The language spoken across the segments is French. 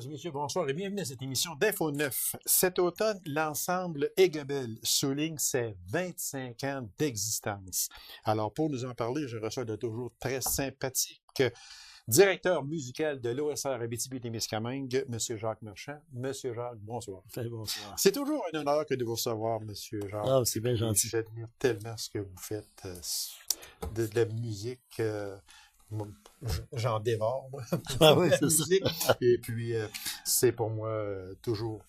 et messieurs, bonsoir et bienvenue à cette émission d'Info 9. Cet automne, l'ensemble Aiguebelle souligne ses 25 ans d'existence. Alors, pour nous en parler, je reçois de toujours très sympathique directeur musical de l'OSR Abitibi-Témiscamingue, M. Jacques Marchand. M. Jacques, bonsoir. Bonsoir. C'est toujours un honneur que de vous recevoir, M. Jacques. Ah, c'est bien gentil. J'admire tellement ce que vous faites de la musique. J'en dévore, moi. Ah oui, La c'est ça. musique. Et puis, c'est pour moi toujours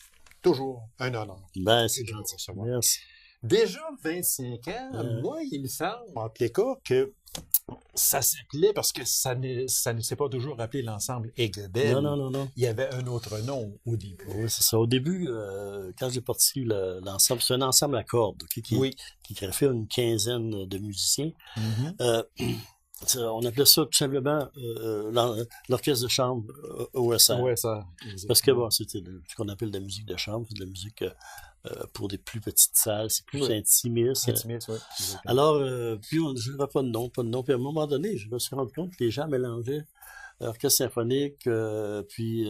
un honneur. Ben, c'est de vous gentil. recevoir. Merci. Déjà 25 ans, moi, il me semble, en tous les cas, que ça s'appelait, parce que ça ne s'est pas toujours appelé l'ensemble Aiguebelle. Non. Il y avait un autre nom au début. Oui, c'est ça. Au début, quand j'ai parti l'ensemble, c'est un ensemble à cordes, OK, Oui. qui fait une quinzaine de musiciens. Mhm. On appelait ça tout simplement l'orchestre de chambre OSR. Ouais, ça. Parce que bon, c'était ce qu'on appelle de la musique de chambre, c'est de la musique pour des plus petites salles, c'est plus intimiste. Intimiste, oui. Alors, puis je n'avais pas de nom. Puis à un moment donné, je me suis rendu compte que les gens mélangeaient l'orchestre symphonique, puis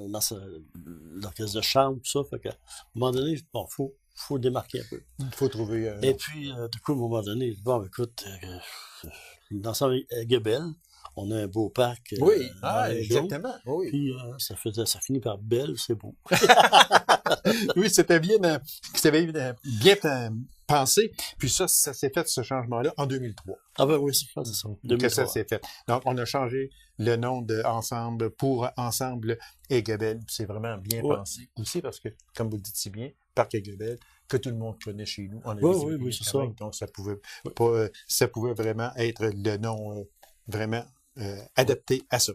l'orchestre de chambre, tout ça. Fait qu'à un moment donné, bon, faut démarquer un peu. Il faut trouver. Et puis, du coup, à un moment donné, bon, écoute, l'ensemble Aiguebelle, on a un beau parc. Oui, jaune, exactement. Oui, puis ça finit par belle, c'est beau. oui, c'était bien pensé. Puis ça s'est fait, ce changement-là, en 2003. Ah ben oui, c'est ça. 2003. Que ça s'est fait. Donc, on a changé le nom de Ensemble pour Ensemble Aiguebelle. C'est vraiment bien pensé. Aussi parce que, comme vous le dites si bien, Parc Aiguebelle, que tout le monde connaît chez nous. Oui, c'est ça. Donc, ça pouvait vraiment être le nom vraiment adapté à ça.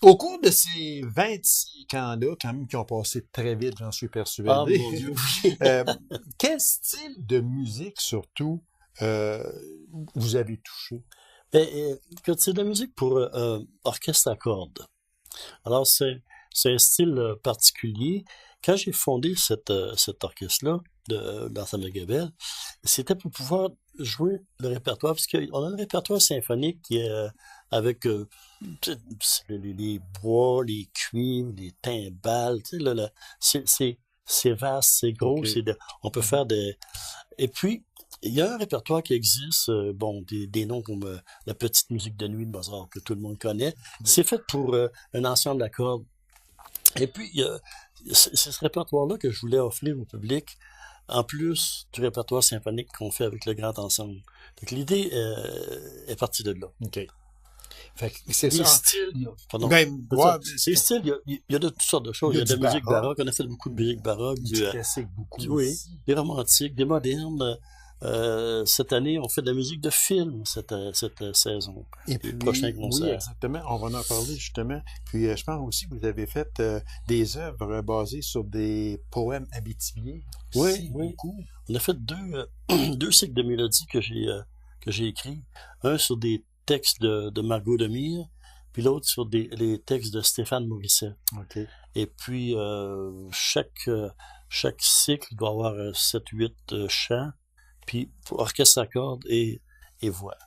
Au cours de ces 25 ans-là, quand même, qui ont passé très vite, j'en suis persuadé. Ah, mon Dieu. Quel style de musique, surtout, vous avez touché? C'est de la musique pour orchestre à cordes. Alors, c'est un style particulier. Quand j'ai fondé cet orchestre-là, d'Ensemble Aiguebelle, c'était pour pouvoir jouer le répertoire, parce qu'on a un répertoire symphonique qui est avec les bois, les cuivres, les timbales, tu sais, c'est vaste, c'est gros, Okay. on peut faire des... Et puis, il y a un répertoire qui existe, des noms comme la petite musique de nuit de Mozart, que tout le monde connaît. C'est fait pour un ensemble d'accords. Et puis, c'est ce répertoire-là que je voulais offrir au public, en plus du répertoire symphonique qu'on fait avec le grand ensemble. Donc, l'idée est partie de là. OK. Fait que c'est Les ça. styles, pardon. C'est styles, il y a de toutes sortes de choses. Il y a de la musique baroque. On a fait beaucoup de musique baroque. Du classique, beaucoup. Oui, des romantiques, des modernes. Cette année, on fait de la musique de film cette saison. Et puis, prochain concert. Oui, exactement. On va en parler, justement. Puis, je pense aussi que vous avez fait des œuvres basées sur des poèmes abitibiens. Oui. Beaucoup. On a fait deux cycles de mélodies que j'ai écrits. Un sur des textes de Margot Demire, puis l'autre sur les textes de Stéphane Morisset. OK. Et puis, chaque cycle doit avoir 7-8 chants, puis orchestre à cordes et voix.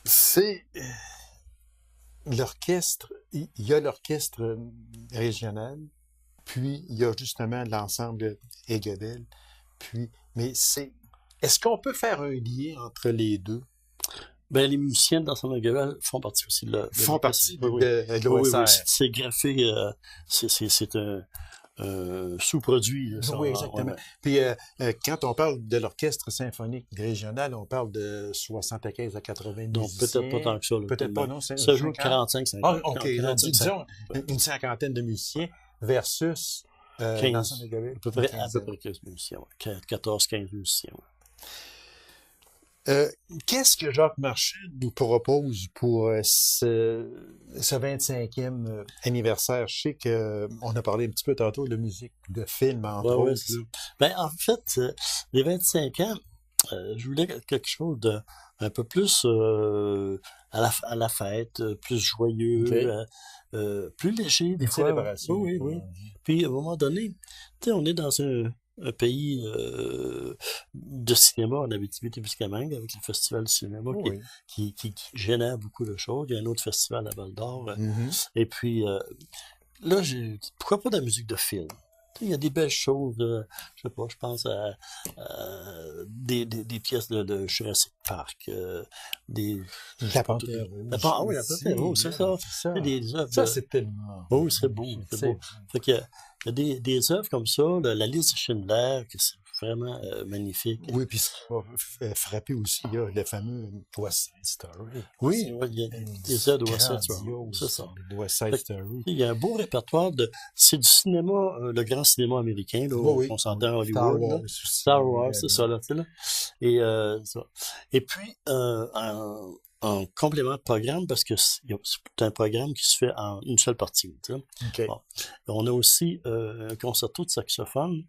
C'est l'orchestre, il y a l'orchestre régional, puis il y a justement l'ensemble Aiguebelle, mais est-ce qu'on peut faire un lien entre les deux? Ben, les musiciens de l'ensemble Aiguebelle font partie aussi de font partie de l'OSR. l'OSR. C'est graffé, c'est un sous-produit. Oui, exactement. Puis, quand on parle de l'orchestre symphonique régional, on parle de 75 à 80 non, musiciens. peut-être pas tant que ça. Peut-être pas, non. Ça joue 45-50. Ah, OK. 45, disons une cinquantaine de musiciens versus 15. Aiguebelle. À peu près 15 musiciens. 14-15 musiciens. Ouais. Qu'est-ce que Jacques Marchand nous propose pour ce 25e anniversaire? Je sais qu'on a parlé un petit peu tantôt de musique, de film, entre autres. Ben, en fait, les 25 ans, je voulais quelque chose de un peu plus à la fête, plus joyeux, plus léger des fois. Célébration. Oui. Puis à un moment donné, tu sais, on est dans un pays de cinéma en Abitibi-Témiscamingue, avec le Festival du cinéma Oui. qui génère beaucoup de choses. Il y a un autre festival à Val-d'Or. Mhm. Et puis, là, pourquoi pas de la musique de film? Il y a des belles choses, je sais pas, je pense à des pièces de Jurassic Park, des... La Panthère Ah oui, la Panthère Rouge, c'est ça. C'est ça. Il y a des œuvres Ça, c'est tellement... Oh, c'est beau, c'est beau. Fait qu'il y a des œuvres comme ça, la liste de Schindler, que c'est vraiment magnifique. Oui, puis ce qui m'a frappé aussi, il y a le fameux West Side Story. Oui, il y a des œuvres de West Side Story. Grandiose, C'est ça. le West Side Fait que, Story. il y a un beau répertoire c'est du cinéma, le grand cinéma américain, là, Oui, oui. on s'entend à Star Hollywood. Wars Là. aussi. Star Wars, c'est ça, là, tu sais, là. Et puis, en complément de programme, parce que c'est un programme qui se fait en une seule partie, tu sais. OK. Bon. On a aussi un concerto de saxophone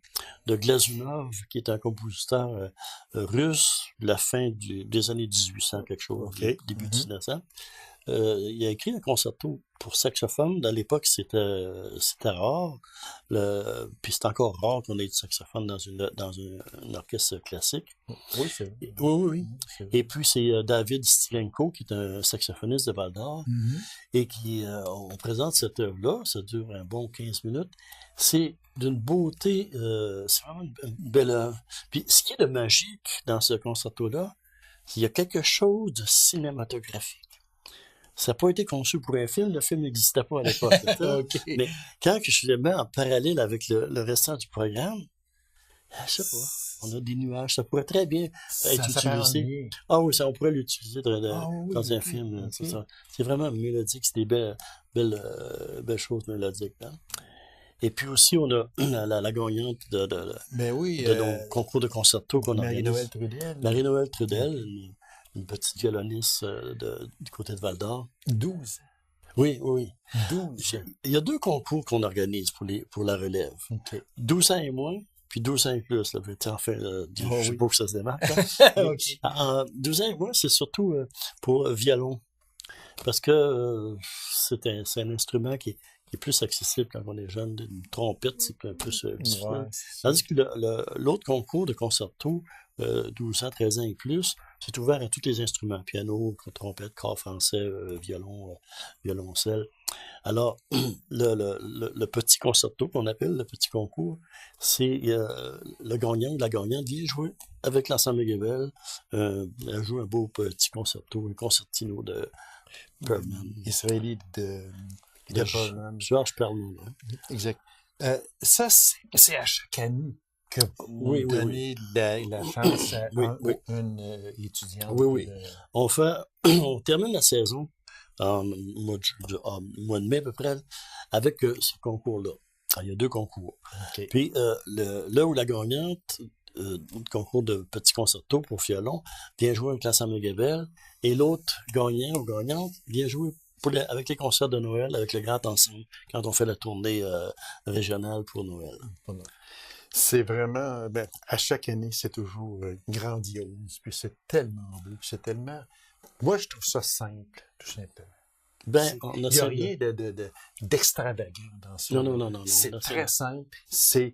de Glazunov, qui est un compositeur russe de la fin des années 1800, quelque chose, OK. début Mhm. 1900. Il a écrit un concerto pour saxophone. À l'époque, c'était rare. Puis c'est encore rare qu'on ait du saxophone dans un orchestre classique. Oui, c'est vrai. Oui. C'est vrai. Et puis c'est David Stilenko, qui est un saxophoniste de Val-d'Or, Mhm. et qui on présente cette œuvre-là. Ça dure un bon 15 minutes. C'est d'une beauté, c'est vraiment une belle œuvre. Puis ce qui est de magique dans ce concerto-là, c'est qu'il y a quelque chose de cinématographique. Ça n'a pas été conçu pour un film, le film n'existait pas à l'époque. OK. Mais quand je le mets en parallèle avec le restant du programme, je sais pas, on a des nuages, ça pourrait très bien être Ça paraît utilisé. ennuyé. Ah oui, ça, on pourrait l'utiliser Ah oui, dans un OK, film, OK. c'est ça. C'est vraiment mélodique, c'est des belles choses mélodiques. Hein. Et puis aussi, on a la gagnante Ben oui, de nos concours de concerto qu'on Marie-Noël organise. Trudel. Marie-Noël Trudel, une petite violoniste du côté de Val-d'Or. 12. Oui, oui. 12. Il y a 2 concours qu'on organise pour la relève. OK. 12 ans et moins, puis 12 ans et plus. Là. Enfin, je sais oui. pas où ça se démarque. Là. OK. 12 ans et moins, c'est surtout pour violon. Parce que c'est un instrument qui est plus accessible quand on est jeune. Une trompette, c'est un peu difficile. Ouais, Tandis que l'autre concours de concerto, 12 ans, 13 ans et plus, c'est ouvert à tous les instruments. Piano, trompette, corps français, violon, violoncelle. Alors, le petit concerto qu'on appelle le petit concours, c'est le gagnant ou la gagnante vient jouer avec l'ensemble Goebel. Elle joue un beau petit concerto, un concertino de Perlman. Israélite de Perlman. Georges Perlman. Hein. Exact. Ça, c'est à chaque année que vous Oui. donnez la chance à une étudiante. Oui. On termine la saison en mois de mai à peu près avec ce concours-là. Alors, il y a 2 concours. Okay. Puis là où la gagnante du concours de petit concerto pour violon vient jouer avec l'ensemble Goebel et l'autre gagnant ou gagnante vient jouer avec les concerts de Noël, avec le grand ensemble, quand on fait la tournée régionale pour Noël. C'est vraiment, à chaque année, c'est toujours grandiose, puis c'est tellement beau, c'est tellement... Moi, je trouve ça simple, tout simplement. Il n'y a rien d'extravagant dans ça. Non. C'est très simple. C'est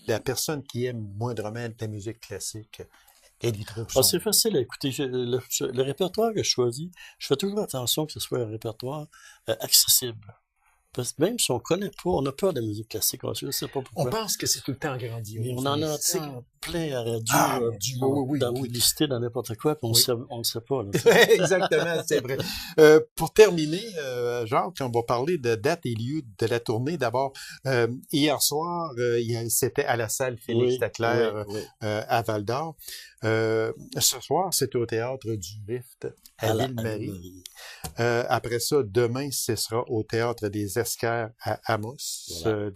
la personne qui aime moindrement la musique classique. C'est facile à écouter. Le répertoire que je choisis, je fais toujours attention que ce soit un répertoire accessible. Parce que même si on ne connaît pas, on a peur de la musique classique. Je ne sais pas pourquoi. On pense que c'est tout le temps grandiose. Mais on en entend plein à radio, dans publicité, dans n'importe quoi, puis on ne sait pas. Là. Exactement, c'est vrai. Pour terminer, Jacques, on va parler de date et lieu de la tournée. D'abord, hier soir, c'était à la salle Félix Leclerc à Val-d'Or. Ce soir, c'est au Théâtre du Rift à Ville-Marie. Après ça, demain, ce sera au Théâtre des Esquerres à Amos. Voilà.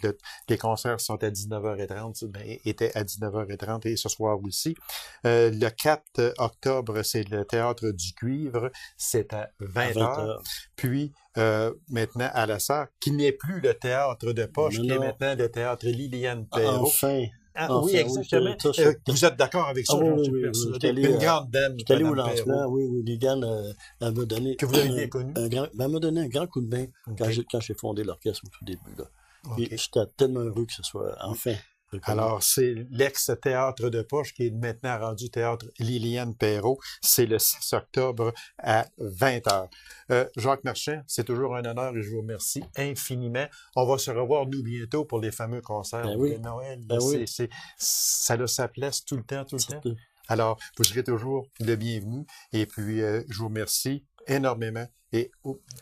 Les concerts sont à 19h30, étaient à 19h30 et ce soir aussi. Le 4 octobre, c'est le Théâtre du Cuivre, c'est à 20h. Puis, maintenant, à la Sarre, qui n'est plus le Théâtre de Poche, qui est maintenant le Théâtre Liliane Perrault. Enfin! Oui, exactement. Vous êtes d'accord avec ça? Oui. Une grande dame. Je suis allé au lancement, oui. Liliane, elle m'a donné... Que vous avez bien connu? Elle m'a donné un grand coup de main quand j'ai fondé l'orchestre au tout début. Là. Et j'étais tellement heureux que ce soit enfin Alors, c'est l'ex-théâtre de poche qui est maintenant rendu théâtre Liliane Perrault. C'est le 6 octobre à 20h. Jacques Marchand, c'est toujours un honneur et je vous remercie infiniment. On va se revoir, nous, bientôt pour les fameux concerts de Noël. Ça a sa place tout le temps. Alors, vous serez toujours le bienvenu. Et puis, je vous remercie énormément et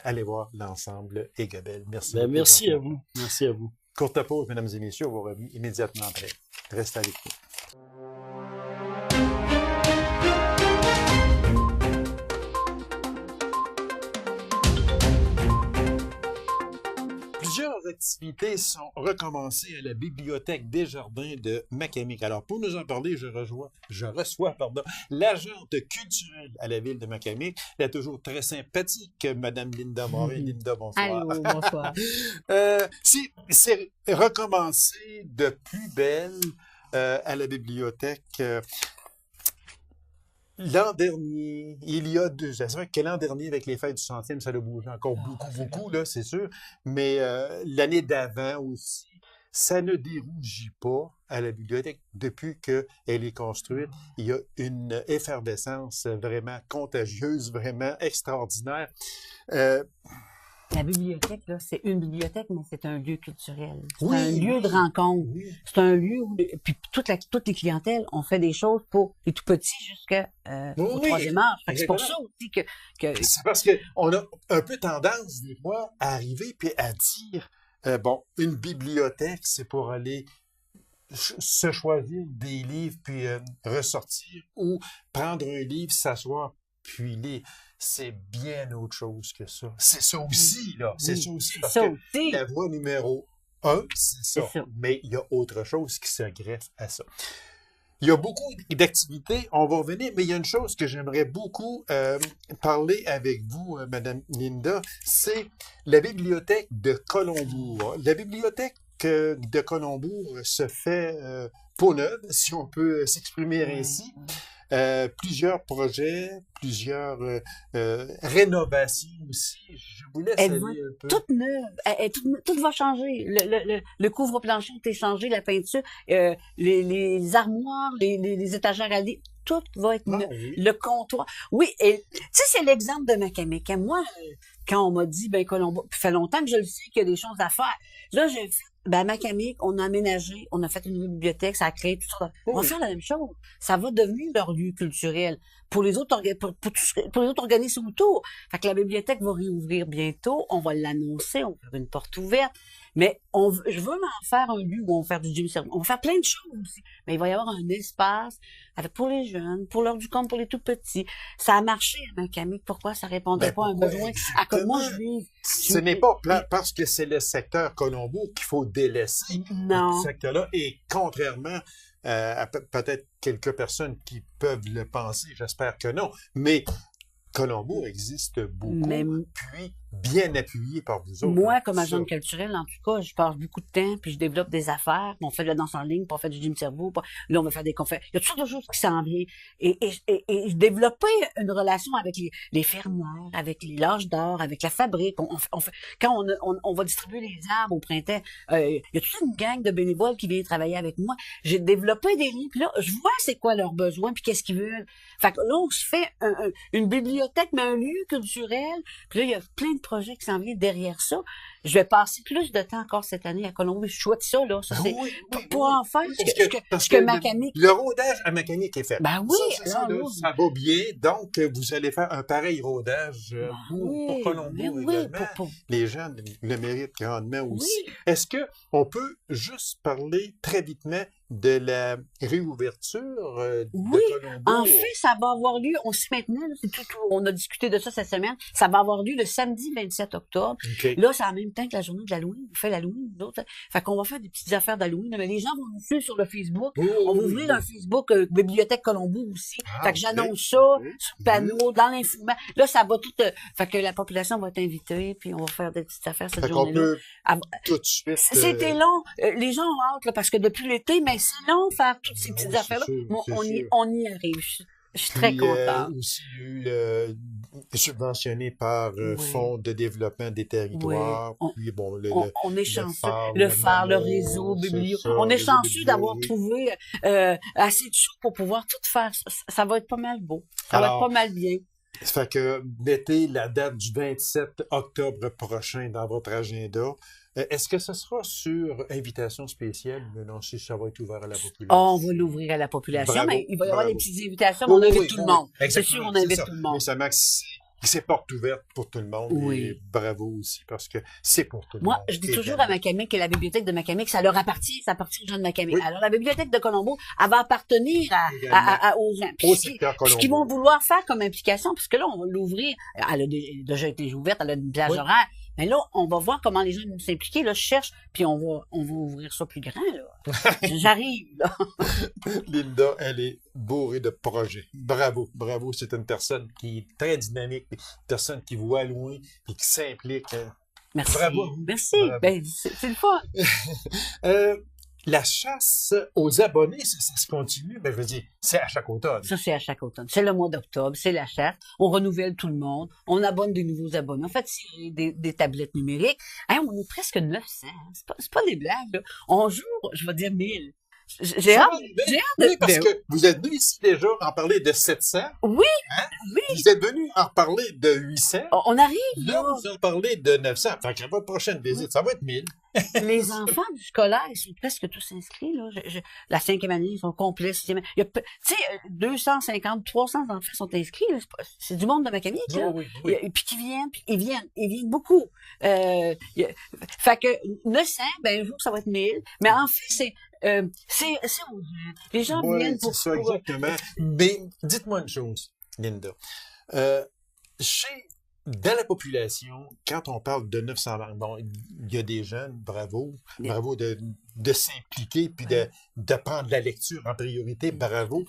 allez voir l'ensemble Aiguebelle. Merci beaucoup. Merci à vous. Merci à vous. Courte pause, mesdames et messieurs, on va revenir immédiatement après. Restez avec nous. Plusieurs activités sont recommencées à la Bibliothèque Desjardins de Macamic. Alors, pour nous en parler, je reçois l'agente culturelle à la ville de Macamic. Elle est toujours très sympathique, Madame Linda Morin. Linda, bonsoir. Allô, bonsoir. C'est recommencé de plus belle à la bibliothèque. L'an dernier, il y a 2 ans, c'est vrai que l'an dernier, avec les fêtes du centième, ça a bougé encore beaucoup, là, c'est sûr, mais l'année d'avant aussi, ça ne dérougit pas à la bibliothèque depuis qu'elle est construite. Il y a une effervescence vraiment contagieuse, vraiment extraordinaire. La bibliothèque, là, c'est une bibliothèque, mais c'est un lieu culturel. C'est Oui, un lieu de rencontre. Oui. C'est un lieu où, puis toutes les clientèles ont fait des choses pour les tout petits jusqu'au troisième âge. Fait que c'est pour ça aussi que... C'est parce qu'on a un peu tendance, des fois, à arriver puis à dire, une bibliothèque, c'est pour aller se choisir des livres puis ressortir ou prendre un livre, s'asseoir puis lire. C'est bien autre chose que ça. C'est ça aussi, là. C'est ça aussi. Parce que la voie numéro 1, c'est ça. Mais il y a autre chose qui se greffe à ça. Il y a beaucoup d'activités, on va revenir, mais il y a une chose que j'aimerais beaucoup parler avec vous, Madame Linda, c'est la bibliothèque de Colombourg. La bibliothèque de Colombourg se fait peau neuve, si on peut s'exprimer ainsi. Plusieurs projets, plusieurs rénovations aussi. Je vous laisse aller un peu. Toute neuve. Tout va changer. Le couvre-plancher est changé, la peinture, les armoires, les étagères à lit, tout va être neuf. Oui. Le comptoir. Oui, et tu sais, c'est l'exemple de Macamic. Moi, quand on m'a dit, Colombo, ça fait longtemps que je le sais qu'il y a des choses à faire. Là, j'ai fait, à Macamic, on a aménagé, on a fait une bibliothèque, ça a créé tout ça. On va faire la même chose. Ça va devenir leur lieu culturel pour les autres, pour les autres organismes autour. Fait que la bibliothèque va réouvrir bientôt. On va l'annoncer, on va faire une porte ouverte. Mais je veux m'en faire un lieu où on va faire du gym service. On va faire plein de choses aussi. Mais il va y avoir un espace pour les jeunes, pour l'heure du compte, pour les tout petits. Ça a marché à Macamic. Pourquoi ça répondrait pas à un besoin? À que moi, ce n'est pas parce que c'est le secteur Colombo qu'il faut délaisser. Non. Ce secteur-là. Et contrairement à peut-être quelques personnes qui peuvent le penser, j'espère que non. Mais Colombo existe beaucoup, puis bien appuyé par vous autres. Moi, comme agent culturel, en tout cas, je passe beaucoup de temps, puis je développe des affaires, puis on fait de la danse en ligne, puis on fait du gym cerveau, puis là, on va faire des conférences. Il y a toutes sortes de choses qui s'en viennent. Et je développais une relation avec les fermières, avec les lâches d'or, avec la fabrique. On fait, quand on va distribuer les arbres au printemps, il y a toute une gang de bénévoles qui viennent travailler avec moi. J'ai développé des liens, puis là, je vois c'est quoi leurs besoins, puis qu'est-ce qu'ils veulent. Fait que là, on se fait une bibliothèque, mais un lieu culturel. Puis là, il y a plein de projets qui s'en viennent derrière ça. Je vais passer plus de temps encore cette année à Colombo. Je souhaite ça, là. Ça, c'est pour en faire ce que Macamic. Le rodage à Macamic est fait. Ben oui. Ça va bien. Donc, vous allez faire un pareil rodage pour Colombo également. Les gens le méritent grandement aussi. Est-ce qu'on peut juste parler très vitement de la réouverture de Colombo? En fait, ça va avoir lieu, on s'y maintenant, on a discuté de ça cette semaine, ça va avoir lieu le samedi 27 octobre. Okay. Là, c'est en même temps que la journée de l'Halloween. On fait l'Halloween, nous autres. Fait qu'on va faire des petites affaires d'Halloween. Mais les gens vont nous suivre sur le Facebook. On va ouvrir un Facebook Bibliothèque Colombo aussi. Fait que j'annonce ça sur le panneau, dans l'infirmerie. Là, ça va tout... fait que la population va être invitée, puis on va faire des petites affaires cette journée-là. Tout de suite... C'était long. Les gens ont hâte, là, parce que depuis l'été, mais c'est long faire toutes ces petites affaires-là. On y arrive. Je suis très Puis, contente. aussi subventionné par Oui. Fonds de développement des territoires. Oui. Puis bon, On est chanceux. phare, Le phare, le MAMO, réseau, c'est biblio. ça, On est réseau chanceux biblio, d'avoir oui. trouvé assez de sous pour pouvoir tout faire. Ça va être pas mal beau. Ça va Alors, être pas mal bien. Ça fait que mettez la date du 27 octobre prochain dans votre agenda. Est-ce que ce sera sur invitation spéciale? Mais non, si ça va être ouvert à la population. On va l'ouvrir à la population, Bravo, mais il va y avoir bravo. des petites invitations, mais Oui, on invite oui, tout le oui, monde. C'est exactement, sûr, on c'est invite ça. tout le monde. Mais ça Max, c'est porte ouverte pour tout le monde. Oui. Et bravo aussi, parce que c'est pour tout le Moi, monde. je dis Et toujours bien, à Macamic que la bibliothèque de Macamic, ça leur appartient, ça appartient aux gens de Macamic. Oui. Alors, la bibliothèque de Colombo, elle va appartenir aux gens. Puis Au ce qui- secteur puis ce qu'ils Colombo. vont vouloir faire comme implication, puisque là, on va l'ouvrir, elle a déjà été ouverte, elle a une plage Oui. horaire, mais là, on va voir comment les gens vont s'impliquer, là, je cherche, puis on va ouvrir ça plus grand, là. J'arrive, là. Linda, elle est bourrée de projets. Bravo, bravo. C'est une personne qui est très dynamique, une personne qui voit loin et qui s'implique. Merci. Bravo. Merci. Bravo. Ben, c'est le fun. La chasse aux abonnés, ça se continue. Ben, je veux dire, c'est à chaque automne. Ça, c'est à chaque automne. C'est le mois d'octobre, c'est la chasse. On renouvelle tout le monde. On abonne des nouveaux abonnés. En fait, c'est des tablettes numériques. Hein, on est presque 900. C'est pas des blagues, là. On joue, je vais dire 1000. J'ai hâte. J'ai hâte de... Oui, parce ben, que vous êtes venu ici déjà en parler de 700. oui, Hein? oui. Vous êtes venu en reparler de 800. On arrive, Là, là. vous en parlez de 900. Fait que votre prochaine visite, ça va être 1000. Les enfants du scolaire, ils sont presque tous inscrits, là. La 5e année, ils sont complets. 6e année. Il y a, tu sais, 250, 300 enfants sont inscrits, là. C'est du monde de Macamic, là. Oui, oui. Et puis qui viennent, puis ils viennent beaucoup. Fait que 900, ben un jour ça va être 1000. Mais en fait, c'est aux gens. Les gens Oui, viennent c'est pour ça, exactement. Mais dites-moi une chose, Linda. Dans la population, quand on parle de 900 membres, bon, il y a des jeunes, bravo de s'impliquer puis de prendre la lecture en priorité, bravo.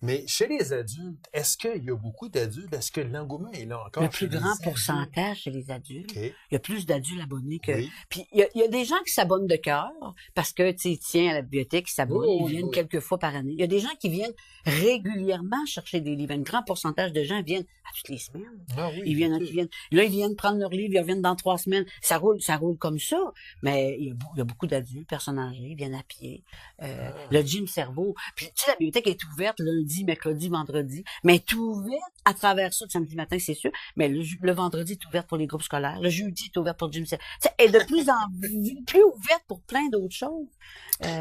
Mais chez les adultes, est-ce qu'il y a beaucoup d'adultes? Est-ce que l'engouement est là encore? le plus chez les grand adultes? pourcentage chez les adultes. OK. Il y a plus d'adultes abonnés que... Oui. Puis il y a des gens qui s'abonnent de cœur parce que, tu sais, ils tiennent à la bibliothèque, ils s'abonnent, Oui, ils oui, viennent oui. quelques fois par année. Il y a des gens qui viennent régulièrement chercher des livres. Un grand pourcentage de gens viennent à toutes les semaines. Ah oui, Ils viennent, ok. là, ils viennent prendre leur livre, ils reviennent dans 3 semaines. Ça roule comme ça. Mais il y a beaucoup d'adultes, personnes âgées, ils viennent à pied. Le gym cerveau. Puis, tu sais, la bibliothèque est ouverte lundi, mercredi, vendredi. Mais elle est ouverte à travers ça, le samedi matin, c'est sûr. Mais le vendredi est ouverte pour les groupes scolaires. Le jeudi est ouvert pour le gym cerveau. Tu sais, elle est de plus en plus ouverte pour plein d'autres choses.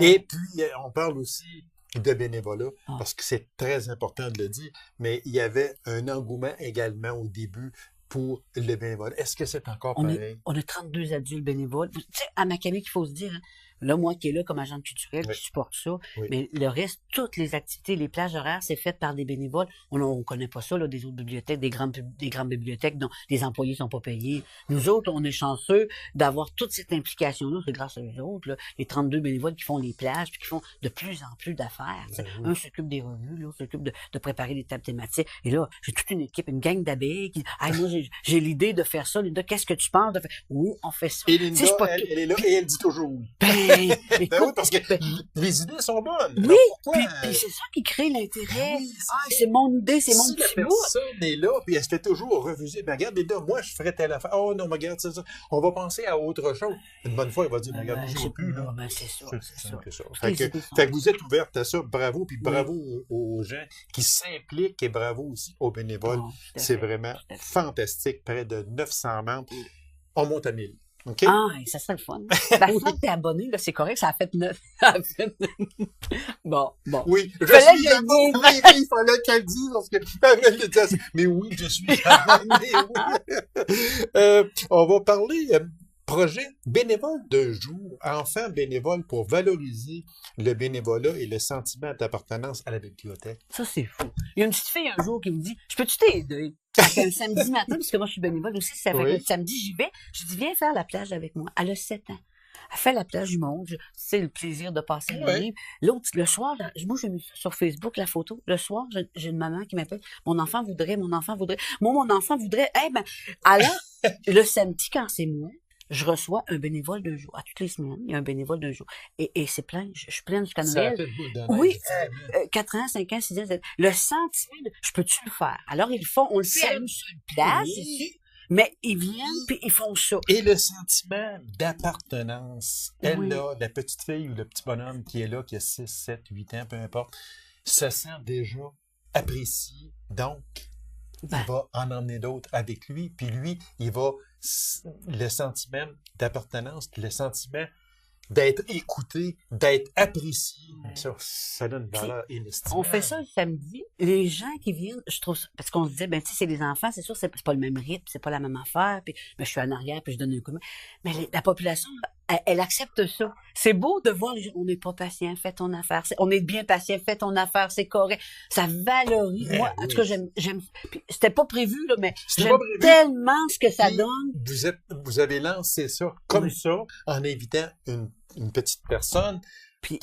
Et puis, on parle aussi de bénévolat, Ah. parce que c'est très important de le dire, mais il y avait un engouement également au début pour le bénévolat. Est-ce que c'est encore pareil? On a 32 adultes bénévoles. Tu sais, à Macamic, il faut se dire, hein, là, moi qui est là comme agent culturel, Oui. qui supporte ça, Oui. mais le reste, toutes les activités, les plages horaires, c'est fait par des bénévoles. On connaît pas ça, là, des autres bibliothèques, des grandes bibliothèques dont les employés sont pas payés. Nous autres, on est chanceux d'avoir toute cette implication-là. C'est grâce à eux autres, là, les 32 bénévoles qui font les plages, puis qui font de plus en plus d'affaires. Tu sais. Ben oui. Un s'occupe des revues, l'autre s'occupe de préparer des tables thématiques. Et là, j'ai toute une équipe, une gang d'abeilles qui, ah, moi, j'ai l'idée de faire ça. Linda, qu'est-ce que tu penses de faire? Oui, on fait ça. Et Tu Linda, sais, c'est pas elle est là et elle dit toujours oui. ben, Ben écoute, oui, parce que les idées sont bonnes. oui, Alors pourquoi, puis c'est ça qui crée l'intérêt. oui, c'est Ah, ça. c'est mon idée, c'est mon si la petit bout. personne est là, puis elle se fait toujours refuser, ben regarde, Linda, moi, je ferais telle affaire. Oh non, mais regarde, c'est ça. On va penser à autre chose. Une bonne fois, il va dire, ben, regarde, je ne plus, là. Ben, c'est ça, c'est ça. Que ça. Toutes Fait les que, idées sont- fait que vous êtes ouverte à ça, bravo, puis Oui. bravo aux gens qui s'impliquent et bravo aussi aux bénévoles. Bon, tout à C'est fait. vraiment tout à fait. fantastique, près de 900 membres. On monte à 1000. OK? Ah, ça serait le fun. Ben, quand t'es abonné, là, c'est correct, ça a fait 9. Bon. Oui, je Fallait suis que je abonné. le Oui, il fallait qu'elle dise parce que elle le dit. Mais oui, je suis abonné. Oui. On va parler projet bénévole de jour, enfants bénévoles pour valoriser le bénévolat et le sentiment d'appartenance à la bibliothèque. Ça, c'est fou. Il y a une petite fille un jour qui me dit, je peux-tu t'aider? Ça fait un samedi matin, parce que moi, je suis bénévole aussi, ça fait Oui. que le samedi, j'y vais. Je dis, viens faire la plage avec moi. Elle a 7 ans. Elle fait la plage du monde. C'est le plaisir de passer le Oui. livre. L'autre, le soir, moi, j'ai mis sur Facebook la photo. Le soir, j'ai une maman qui m'appelle. Mon enfant voudrait. Moi, mon enfant voudrait. Eh ben, alors, le samedi, quand c'est moi, je reçois un bénévole d'un jour. À toutes les semaines, il y a un bénévole d'un jour. Et c'est plein. Je suis pleine jusqu'à Noël. Oui, 4 ans, 5 ans, 6 ans, 7 ans. Le sentiment de, je peux-tu le faire? Alors, ils le font, on le fait à une seule place, ici, mais ils viennent, puis ils font ça. Et le sentiment d'appartenance, elle, Oui. là, la petite fille ou le petit bonhomme qui est là, qui a 6, 7, 8 ans, peu importe, se sent déjà apprécié. Donc, Ben. il va en emmener d'autres avec lui, puis lui, il va, le sentiment d'appartenance, puis le sentiment d'être écouté, d'être apprécié, ça donne une valeur inestimable. On fait ça le samedi. Les gens qui viennent, je trouve ça, parce qu'on se disait, ben, tu sais, c'est les enfants, c'est sûr, c'est pas le même rythme, c'est pas la même affaire, puis, mais je suis en arrière, puis je donne un coup de main. Mais la population, elle accepte ça. C'est beau de voir les gens, on n'est pas patient, fais ton affaire. On est bien patient, fais ton affaire, c'est correct. Ça valorise. Moi, en tout cas, j'aime, puis c'était pas prévu, là, mais j'aime tellement ce que ça donne. Vous avez lancé ça comme ça, en invitant une petite personne, puis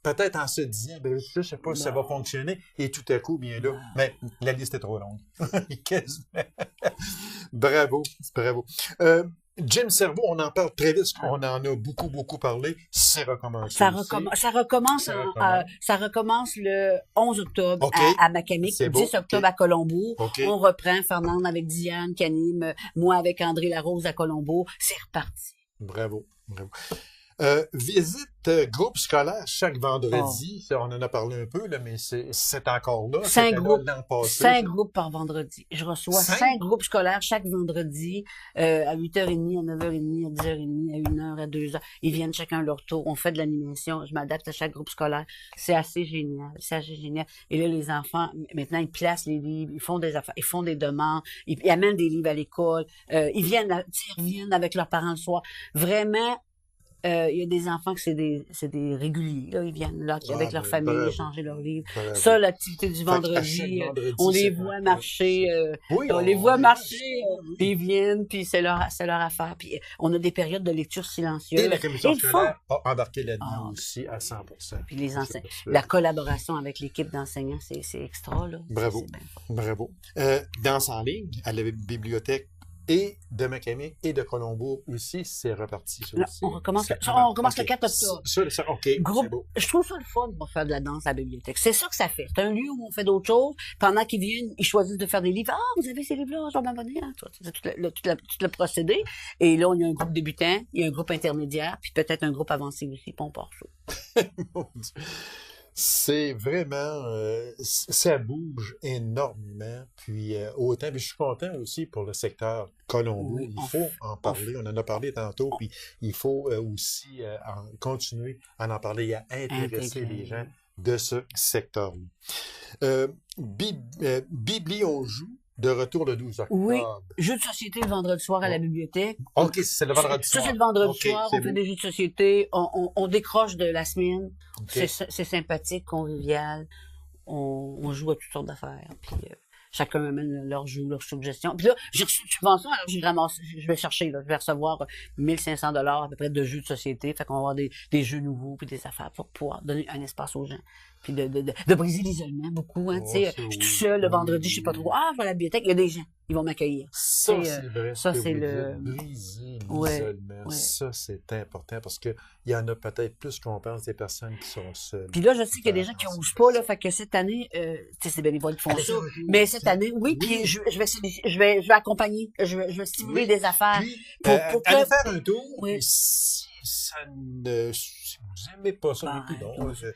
peut-être en se disant, je sais pas si ça va fonctionner, et tout à coup, bien là, mais la liste est trop longue. Bravo. Jim Cerveau, on en parle très vite, on en a beaucoup parlé, c'est recommencé. Ça recommence le 11 octobre à Macamic, le 10 octobre à Colombo. On reprend Fernande avec Diane qui anime, moi avec André Larose à Colombo. C'est reparti. Bravo. Visite groupe scolaire chaque vendredi. Ça, on en a parlé un peu, là, mais c'est encore là. 5 groupes par vendredi. Je reçois 5 groupes scolaires chaque vendredi à 8h30, à 9h30, à 10h30, à 1h, à 2h. Ils viennent chacun leur tour. On fait de l'animation. Je m'adapte à chaque groupe scolaire. C'est assez génial. Et là, les enfants, maintenant, ils placent les livres. Ils font des affaires. Ils font des demandes. Ils amènent des livres à l'école. Ils reviennent avec leurs parents le soir. Vraiment, il y a des enfants que c'est des réguliers, là. Ils viennent là, avec leur famille, échanger leurs livres. Ça, l'activité du vendredi, on les voit marcher, puis ils viennent, puis c'est leur affaire. Puis on a des périodes de lecture silencieuse. Et la commission scolaire a embarqué là-dedans aussi à 100%. Puis la collaboration avec l'équipe d'enseignants, c'est extra, là. Bravo. Danse en ligne, à la bibliothèque, et de Macamic et de Colombo aussi, c'est reparti. On recommence le 4 octobre. Je trouve ça le fun pour faire de la danse à la bibliothèque. C'est ça que ça fait. C'est un lieu où on fait d'autres choses. Pendant qu'ils viennent, ils choisissent de faire des livres. Ah, vous avez ces livres-là, je vais m'abonner. C'est tout le procédé. Et là, on a un groupe débutant, il y a un groupe intermédiaire, puis peut-être un groupe avancé aussi, puis on part chaud. Mon Dieu. C'est vraiment, ça bouge énormément, puis autant, puis je suis content aussi pour le secteur Colombo, il faut en parler, on en a parlé tantôt, puis il faut aussi continuer à en parler et à intéresser les gens de ce secteur-là. Bibli, on joue. De retour le 12 octobre. Oui, jeux de société le vendredi soir à la bibliothèque. OK, c'est le vendredi soir. Ça, c'est le vendredi soir. On fait des jeux de société. On décroche de la semaine. Okay. C'est sympathique, convivial. On joue à toutes sortes d'affaires. Puis chacun amène leur jeu, leur suggestion. Puis là, j'ai reçu une subvention, alors je vais chercher, là. Je vais recevoir 1500 $ à peu près de jeux de société. Fait qu'on va avoir des jeux nouveaux puis des affaires pour pouvoir donner un espace aux gens. Puis de briser l'isolement beaucoup, hein, tu sais. Je suis tout seul le vendredi, je sais pas trop. Ah, je vais à la bibliothèque, il y a des gens, ils vont m'accueillir. Ça, c'est vrai. Ça, c'est le... Briser l'isolement. Ça, c'est important parce que il y en a peut-être plus qu'on pense des personnes qui sont seules. Puis là, je sais qu'il y a des gens qui n'osent pas, là. Fait que cette année, tu sais, c'est bénévoles qui font ça. Mais cette année, puis je vais accompagner, je vais stimuler des affaires. Puis, aller faire un tour. Oui. Si vous n'aimez pas ça,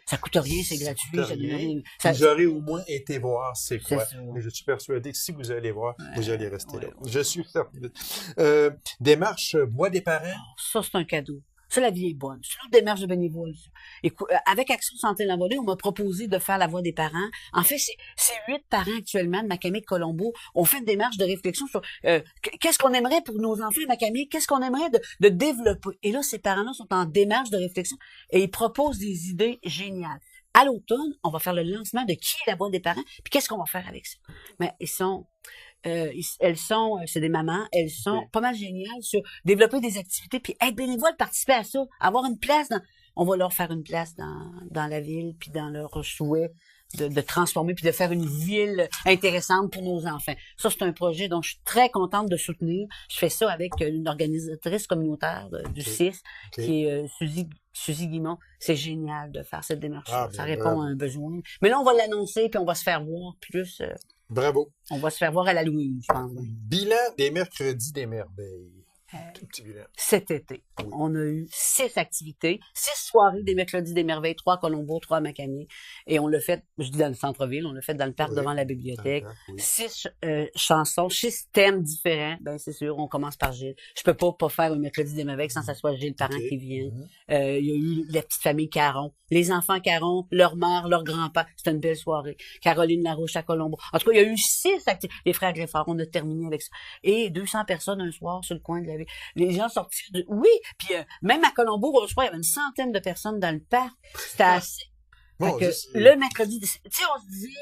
ça coûte rien, c'est gratuit. Vous aurez au moins été voir c'est quoi. Mais je suis persuadé que si vous allez voir, vous allez rester là. Je suis certain. Démarche Voix des parents. Ça, c'est un cadeau. Ça, la vie est bonne. C'est une démarche de bénévoles. Avec Action Santé Lambolée, on m'a proposé de faire la voix des parents. En fait, c'est 8 parents actuellement de Macamic Colombo. On fait une démarche de réflexion sur qu'est-ce qu'on aimerait pour nos enfants à Macamic, qu'est-ce qu'on aimerait de développer. Et là, ces parents-là sont en démarche de réflexion et ils proposent des idées géniales. À l'automne, on va faire le lancement de qui est la voix des parents, puis qu'est-ce qu'on va faire avec ça. Mais c'est des mamans, elles sont pas mal géniales sur développer des activités, puis être bénévole, participer à ça, avoir une place on va leur faire une place dans la ville, puis dans leurs souhaits. de transformer puis de faire une ville intéressante pour nos enfants. Ça, c'est un projet dont je suis très contente de soutenir. Je fais ça avec une organisatrice communautaire du CIS, qui est Suzy Guimont. C'est génial de faire cette démarche-là. Ça répond à un besoin. Mais là, on va l'annoncer puis on va se faire voir plus. Bravo. On va se faire voir à l'Halloween, je pense. Bilan des mercredis des merveilles. Tout petit bilan. Cet été, on a eu 6 activités, 6 soirées des mercredis des merveilles, 3 à Colombo, 3 à Macamé. Et on l'a fait, je dis dans le centre-ville, on l'a fait dans le parc devant la bibliothèque. 6 chansons, 6 thèmes différents. Ben, c'est sûr, on commence par Gilles. Je peux pas faire un mercredi des merveilles sans que ça soit Gilles Parent qui vient. Il y a eu la petite famille Caron. Les enfants Caron, leur mère, leur grand-père. C'était une belle soirée. Caroline Larouche à Colombo. En tout cas, il y a eu 6 activités. Les frères Greffard, on a terminé avec ça. Et 200 personnes un soir sur le coin de la ville. Les gens sortis oui, puis même à Colombo, je crois, il y avait une centaine de personnes dans le parc. C'était assez. Bon, le mercredi, tu sais, on se dit,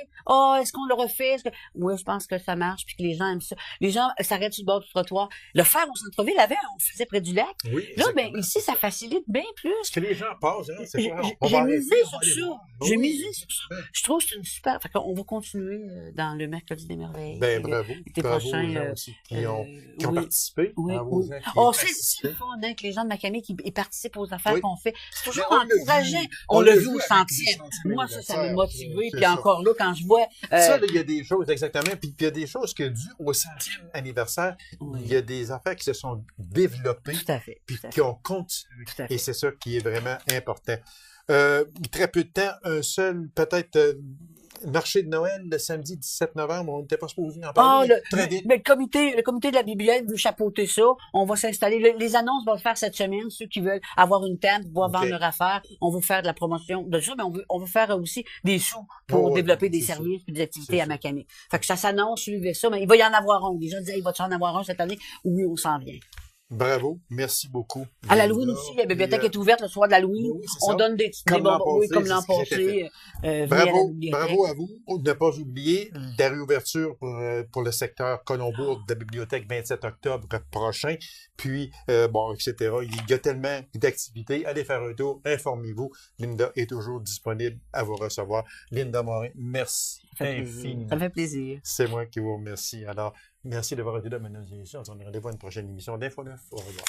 est-ce qu'on le refait? Oui, je pense que ça marche, puis que les gens aiment ça. Les gens s'arrêtent sur le bord du trottoir. Le faire au centre-ville, on le faisait près du lac. Oui, là, ben, ici, ça facilite bien plus. Parce que les gens passent, hein, c'est pas... J'ai misé sur ça. J'ai misé sur ça. Je trouve que c'est une super... Fait qu'on va continuer dans le mercredi des merveilles. Ben, bravo. Bravo aux gens aussi qui ont participé. Oui, oui. C'est fun, hein, que les gens de Macamé qui participent aux affaires qu'on fait. C'est toujours encourageant. On l'a vu au centième. Moi, ça m'a motivé. Puis encore là, quand je vois... Ça, il y a des choses, exactement. Puis il y a des choses que, dû au 100e anniversaire, il y a des affaires qui se sont développées. Tout à fait. Puis qui ont continué. Et c'est ça qui est vraiment important. Très peu de temps, un seul, peut-être... marché de Noël le samedi 17 novembre, on n'était pas supposé en parler. Le comité de la bibliothèque veut chapeauter ça. On va s'installer. Les annonces vont se faire cette semaine. Ceux qui veulent avoir une table, pouvoir vendre leur affaire, on veut faire de la promotion de ça, mais on veut faire aussi des sous pour développer des services et des activités à Macamé. Fait que ça s'annonce, suivez ça, mais il va y en avoir un. Les gens disaient, il va en avoir un cette année? Oui, on s'en vient. Bravo, merci beaucoup. À l'Halloween aussi, la bibliothèque est ouverte le soir de l'Halloween. Oui, on donne des bonbons, comme l'an passé. Bravo à vous. Ne pas oublier la réouverture pour le secteur Colombo de la bibliothèque 27 octobre prochain. Puis, etc. Il y a tellement d'activités. Allez faire un tour, informez-vous. Linda est toujours disponible à vous recevoir. Linda Morin, merci infiniment. Ça me fait plaisir. C'est moi qui vous remercie. Alors, merci d'avoir été là, mesdames et messieurs. On se rendez-vous à une prochaine émission d'Info 9. Au revoir.